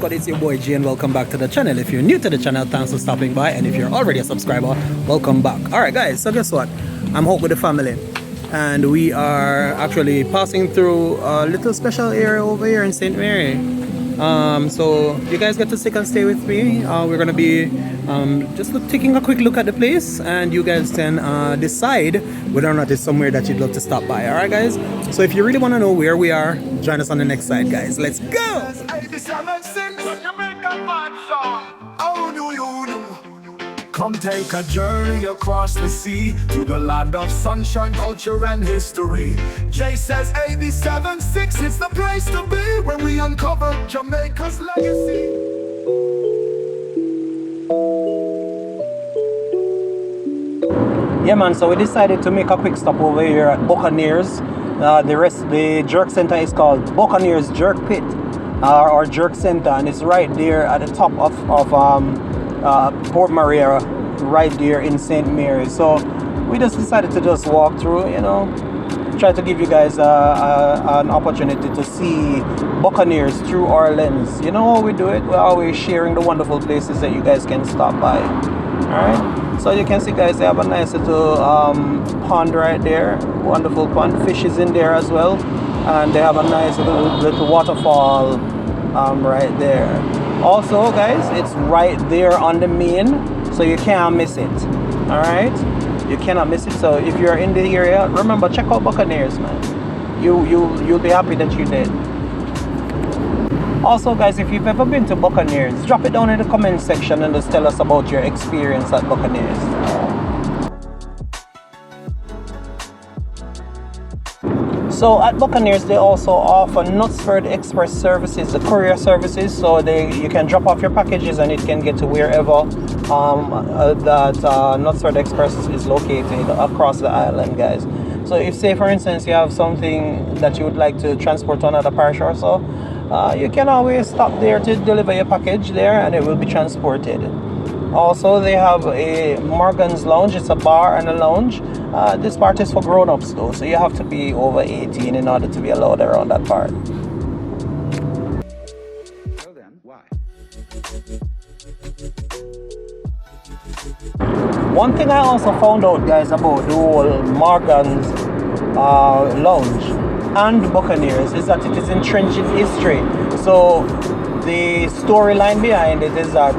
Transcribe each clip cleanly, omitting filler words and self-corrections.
Squad, it's your boy G and welcome back to the channel. If you're new to the channel, thanks for stopping by, and if you're already a subscriber, welcome back. Alright guys, so guess what? I'm home with the family and we are actually passing through a little special area over here in St. Mary. So you guys get to stick and stay with me. We're gonna be just taking a quick look at the place, and you guys can decide whether or not it's somewhere that you'd love to stop by. Alright guys, so if you really want to know where we are, join us on the next side guys. Let's go. Come take a journey across the sea to the land of sunshine, culture, and history. Jay says 87.6, it's the place to be when we uncover Jamaica's legacy. Yeah man, so we decided to make a quick stop over here at Buccaneers. The Jerk Centre is called Buccaneers Jerk Pit or Jerk Centre, and it's right there at the top of Port Maria, right there in St. Mary. So we just decided to just walk through, you know, try to give you guys an opportunity to see Buccaneers through our lens. You know how we do it? We're always sharing the wonderful places that you guys can stop by. Alright, so you can see guys, they have a nice little pond right there, wonderful pond. Fish is in there as well, and they have a nice little waterfall right there. Also guys, it's right there on the main, so you can't miss it. Alright, you cannot miss it. So if you're in the area, remember, check out Buccaneers, man. You'll be happy that you did. Also guys, if you've ever been to Buccaneers, drop it down in the comment section and just tell us about your experience at Buccaneers. So at Buccaneers, they also offer Knutsford Express services, the courier services, so you can drop off your packages and it can get to wherever that Knutsford Express is located across the island, guys. So if, say for instance, you have something that you would like to transport to another parish or so, you can always stop there to deliver your package there and it will be transported. Also, they have a Morgan's Lounge. It's a bar and a lounge. This part is for grown-ups though, so you have to be over 18 in order to be allowed around that part. Well then, why? One thing I also found out guys about the whole Morgan's Lounge and Buccaneers is that it is entrenched in history. So the storyline behind it is that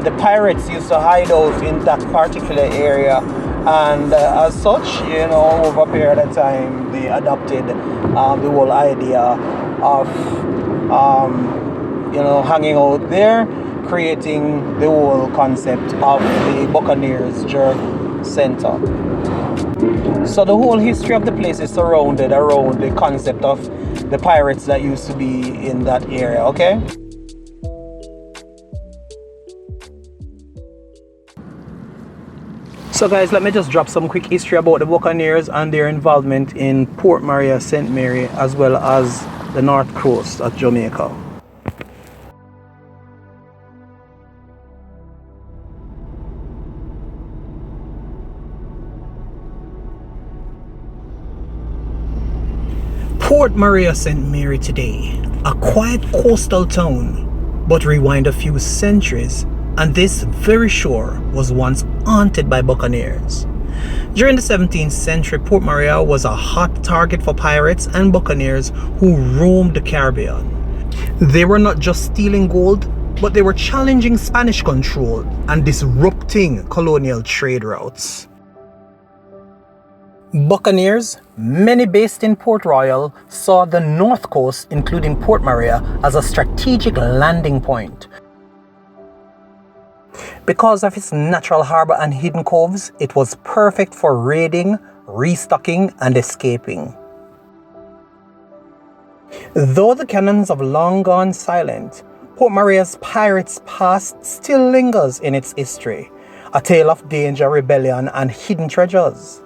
the pirates used to hide out in that particular area, and as such, you know, over a period of time they adopted the whole idea of you know, hanging out there, creating the whole concept of the Buccaneers Jerk Centre. So the whole history of the place is surrounded around the concept of the pirates that used to be in that area, okay? So guys, let me just drop some quick history about the Buccaneers and their involvement in Port Maria, St. Mary, as well as the north coast of Jamaica. Port Maria, St. Mary today, a quiet coastal town, but rewind a few centuries and this very shore was once haunted by buccaneers. During the 17th century, Port Maria was a hot target for pirates and buccaneers who roamed the Caribbean. They were not just stealing gold, but they were challenging Spanish control and disrupting colonial trade routes. Buccaneers, many based in Port Royal, saw the north coast, including Port Maria, as a strategic landing point. Because of its natural harbor and hidden coves, it was perfect for raiding, restocking, and escaping. Though the cannons have long gone silent, Port Maria's pirates' past still lingers in its history, a tale of danger, rebellion, and hidden treasures.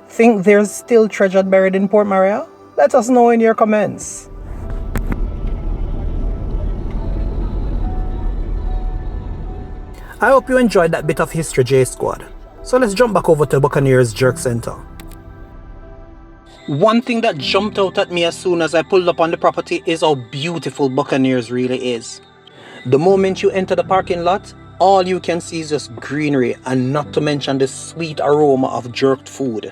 Think there's still treasure buried in Port Maria? Let us know in your comments. I hope you enjoyed that bit of history, J Squad. So let's jump back over to Buccaneers Jerk Centre. One thing that jumped out at me as soon as I pulled up on the property is how beautiful Buccaneers really is. The moment you enter the parking lot, all you can see is just greenery, and not to mention the sweet aroma of jerked food.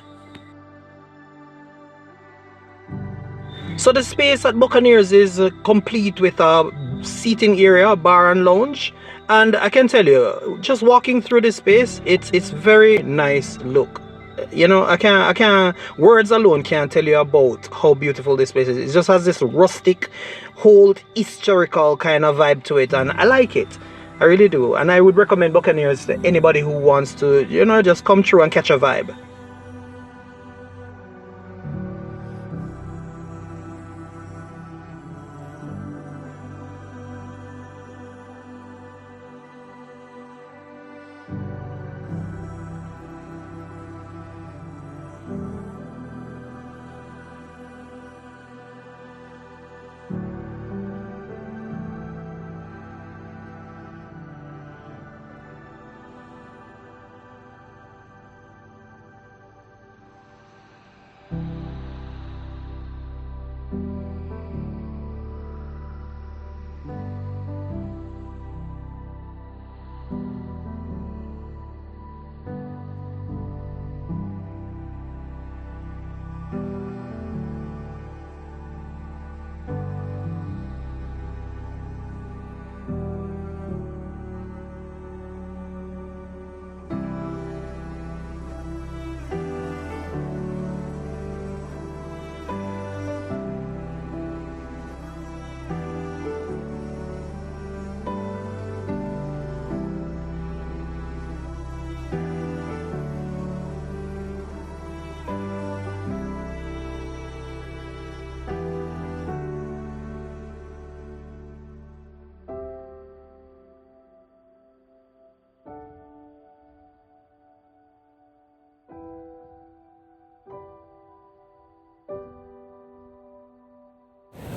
So the space at Buccaneers is complete with a seating area, bar and lounge, and I can tell you, just walking through this space, it's very nice look. You know, I can't words alone can't tell you about how beautiful this place is. It just has this rustic, old, historical kind of vibe to it, and I like it. I really do, and I would recommend Buccaneers to anybody who wants to, you know, just come through and catch a vibe.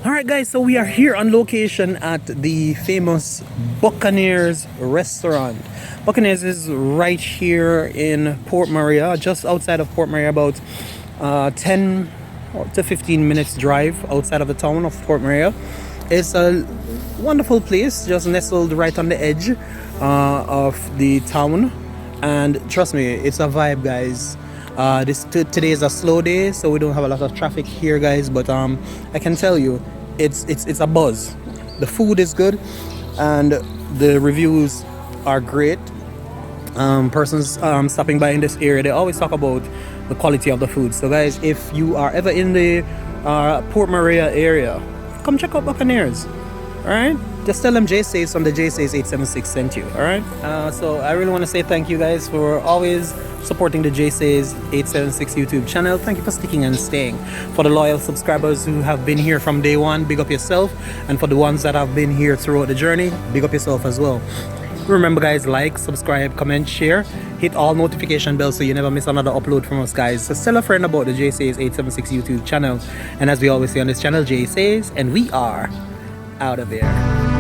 Alright guys, so we are here on location at the famous Buccaneers restaurant. Buccaneers is right here in Port Maria, just outside of Port Maria, about 10 to 15 minutes drive outside of the town of Port Maria. It's a wonderful place, just nestled right on the edge of the town, and trust me, it's a vibe, guys. Today is a slow day, so we don't have a lot of traffic here, guys, but I can tell you it's a buzz. The food is good and the reviews are great. Persons stopping by in this area, they always talk about the quality of the food. So guys, if you are ever in the Port Maria area, come check out Buccaneers. All right, just tell them Jay Says from the Jay Says 876 sent you. All right, so I really want to say thank you guys for always supporting the Jay Says 876 YouTube channel. Thank you for sticking and staying. For the loyal subscribers who have been here from day one, big up yourself. And for the ones that have been here throughout the journey, big up yourself as well. Remember guys, like, subscribe, comment, share, hit all notification bells so you never miss another upload from us, guys. So tell a friend about the Jay Says 876 YouTube channel. And as we always say on this channel, Jay Says, and we are out of here.